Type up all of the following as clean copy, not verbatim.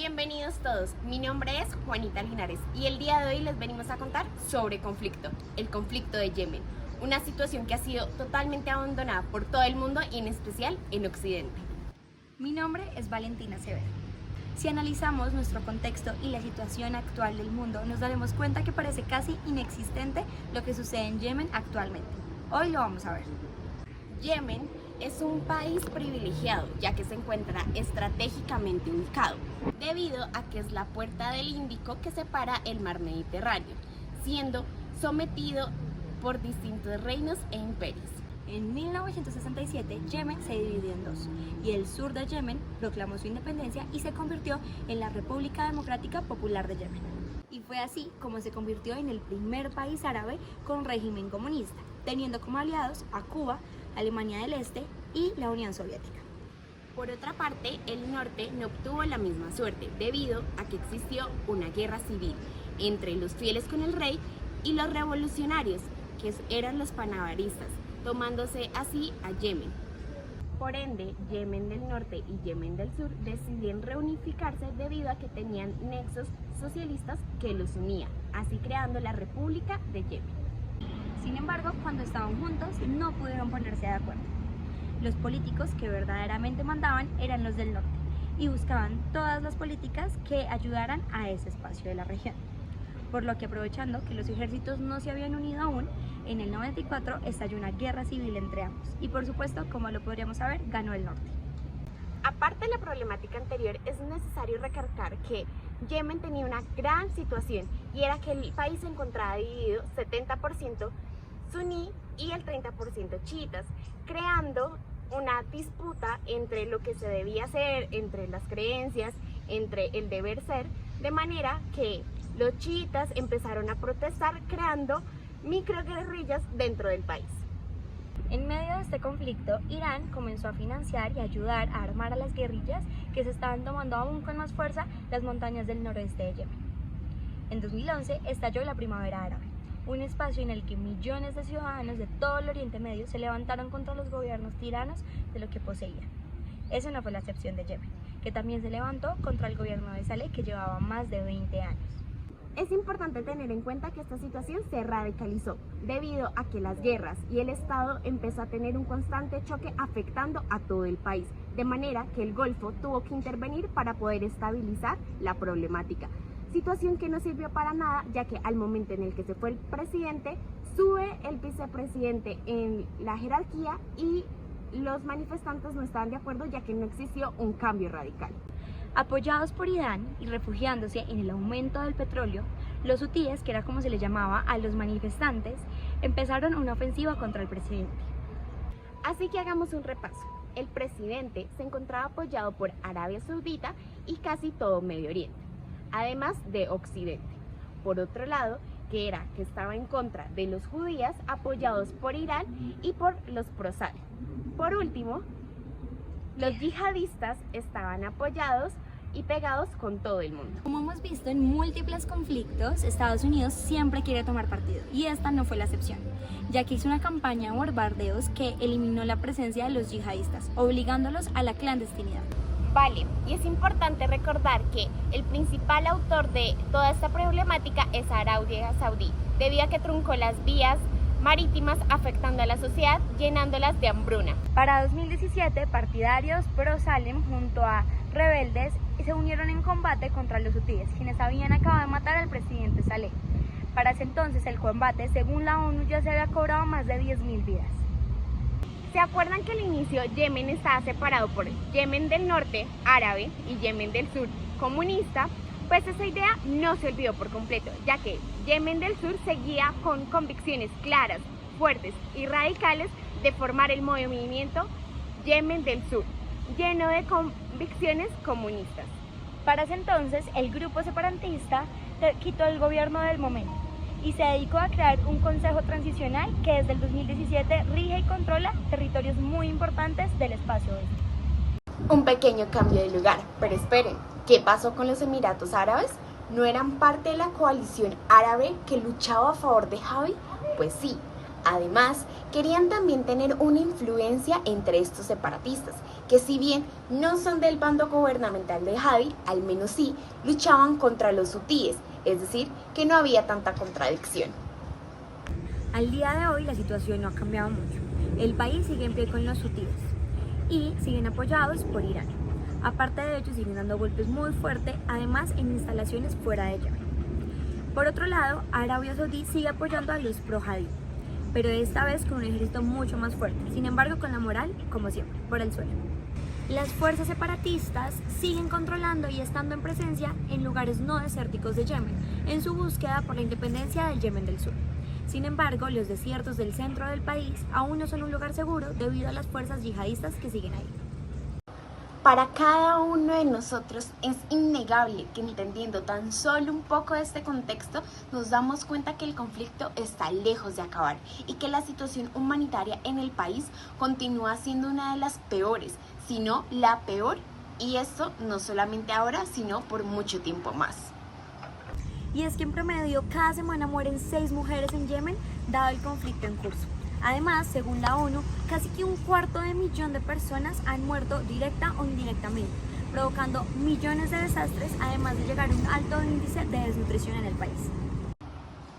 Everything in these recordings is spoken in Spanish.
Bienvenidos todos, mi nombre es Juanita Linares y el día de hoy les venimos a contar sobre conflicto, el conflicto de Yemen, una situación que ha sido totalmente abandonada por todo el mundo y en especial en Occidente. Mi nombre es Valentina Severo. Si analizamos nuestro contexto y la situación actual del mundo, nos daremos cuenta que parece casi inexistente lo que sucede en Yemen actualmente. Hoy lo vamos a ver. Yemen es un país privilegiado, ya que se encuentra estratégicamente ubicado, debido a que es la puerta del Índico que separa el mar Mediterráneo, siendo sometido por distintos reinos e imperios. En 1967, Yemen se dividió en dos, y el sur de Yemen proclamó su independencia y se convirtió en la República Democrática Popular de Yemen. Y fue así como se convirtió en el primer país árabe con régimen comunista, teniendo como aliados a Cuba, Alemania del Este y la Unión Soviética. Por otra parte, el norte no obtuvo la misma suerte debido a que existió una guerra civil entre los fieles con el rey y los revolucionarios, que eran los panabaristas, tomándose así a Yemen. Por ende, Yemen del Norte y Yemen del Sur decidieron reunificarse debido a que tenían nexos socialistas que los unían, así creando la República de Yemen. Sin embargo, cuando estaban juntos no pudieron ponerse de acuerdo. Los políticos que verdaderamente mandaban eran los del norte y buscaban todas las políticas que ayudaran a ese espacio de la región. Por lo que, aprovechando que los ejércitos no se habían unido aún, en el 94 estalló una guerra civil entre ambos y, por supuesto, como lo podríamos saber, ganó el norte. Aparte de la problemática anterior, es necesario recalcar que Yemen tenía una gran situación y era que el país se encontraba dividido 70% suní y el 30% chiitas, creando una disputa entre lo que se debía hacer, entre las creencias, entre el deber ser, de manera que los chiitas empezaron a protestar creando microguerrillas dentro del país. En medio de este conflicto, Irán comenzó a financiar y ayudar a armar a las guerrillas que se estaban tomando aún con más fuerza las montañas del noroeste de Yemen. En 2011 estalló la Primavera Árabe, un espacio en el que millones de ciudadanos de todo el Oriente Medio se levantaron contra los gobiernos tiranos de lo que poseían. Esa no fue la excepción de Yemen, que también se levantó contra el gobierno de Saleh, que llevaba más de 20 años. Es importante tener en cuenta que esta situación se radicalizó debido a que las guerras y el Estado empezó a tener un constante choque afectando a todo el país, de manera que el Golfo tuvo que intervenir para poder estabilizar la problemática. Situación que no sirvió para nada, ya que al momento en el que se fue el presidente, sube el vicepresidente en la jerarquía y los manifestantes no estaban de acuerdo, ya que no existió un cambio radical. Apoyados por Irán y refugiándose en el aumento del petróleo, los hutíes, que era como se les llamaba a los manifestantes, empezaron una ofensiva contra el presidente. Así que hagamos un repaso. El presidente se encontraba apoyado por Arabia Saudita y casi todo Medio Oriente, además de Occidente. Por otro lado, que estaba en contra de los judíos, apoyados por Irán y por los pro-Saleh. Por último, los yihadistas estaban apoyados y pegados con todo el mundo. Como hemos visto en múltiples conflictos, Estados Unidos siempre quiere tomar partido, y esta no fue la excepción, ya que hizo una campaña de bombardeos que eliminó la presencia de los yihadistas, obligándolos a la clandestinidad. Vale, y es importante recordar que el principal autor de toda esta problemática es Arabia Saudí, debido a que truncó las vías marítimas afectando a la sociedad, llenándolas de hambruna. Para 2017, partidarios pro-Salem junto a rebeldes se unieron en combate contra los hutíes, quienes habían acabado de matar al presidente Saleh. Para ese entonces el combate, según la ONU, ya se había cobrado más de 10.000 vidas. ¿Se acuerdan que al inicio Yemen estaba separado por Yemen del Norte, árabe, y Yemen del Sur, comunista? Pues esa idea no se olvidó por completo, ya que Yemen del Sur seguía con convicciones claras, fuertes y radicales de formar el movimiento Yemen del Sur, lleno de convicciones comunistas. Para ese entonces, el grupo separatista quitó el gobierno del momento y se dedicó a crear un consejo transicional que desde el 2017 rige y controla territorios muy importantes del espacio oeste. Un pequeño cambio de lugar, pero esperen, ¿qué pasó con los Emiratos Árabes? ¿No eran parte de la coalición árabe que luchaba a favor de Javi? Pues sí, Además, querían también tener una influencia entre estos separatistas, que si bien no son del bando gubernamental de Hadi, al menos sí luchaban contra los hutíes, es decir, que no había tanta contradicción. Al día de hoy la situación no ha cambiado mucho. El país sigue en pie con los hutíes y siguen apoyados por Irán. Aparte de ello, siguen dando golpes muy fuertes, además en instalaciones fuera de Yemen. Por otro lado, Arabia Saudí sigue apoyando a los pro-Hadi, pero esta vez con un ejército mucho más fuerte, sin embargo con la moral, como siempre, por el suelo. Las fuerzas separatistas siguen controlando y estando en presencia en lugares no desérticos de Yemen, en su búsqueda por la independencia del Yemen del Sur. Sin embargo, los desiertos del centro del país aún no son un lugar seguro debido a las fuerzas yihadistas que siguen ahí. Para cada uno de nosotros es innegable que entendiendo tan solo un poco de este contexto nos damos cuenta que el conflicto está lejos de acabar y que la situación humanitaria en el país continúa siendo una de las peores, si no la peor, y esto no solamente ahora, sino por mucho tiempo más. Y es que en promedio cada semana mueren 6 mujeres en Yemen dado el conflicto en curso. Además, según la ONU, casi que 250.000 de personas han muerto directa o indirectamente, provocando millones de desastres, además de llegar a un alto índice de desnutrición en el país.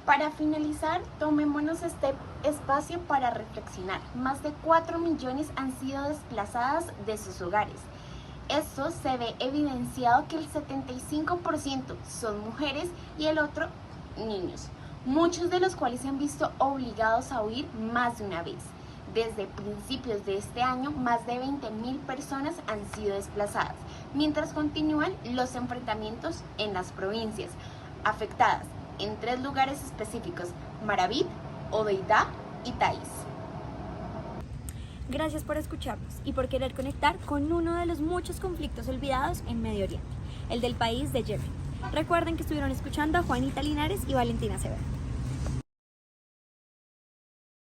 Para finalizar, tomémonos este espacio para reflexionar. Más de 4 millones han sido desplazadas de sus hogares. Esto se ve evidenciado que el 75% son mujeres y el otro niños, muchos de los cuales se han visto obligados a huir más de una vez. Desde principios de este año, más de 20.000 personas han sido desplazadas, mientras continúan los enfrentamientos en las provincias afectadas en 3 lugares específicos: Marabit, Odeida y Taiz. Gracias por escucharnos y por querer conectar con uno de los muchos conflictos olvidados en Medio Oriente, el del país de Yemen. Recuerden que estuvieron escuchando a Juanita Linares y Valentina Severo.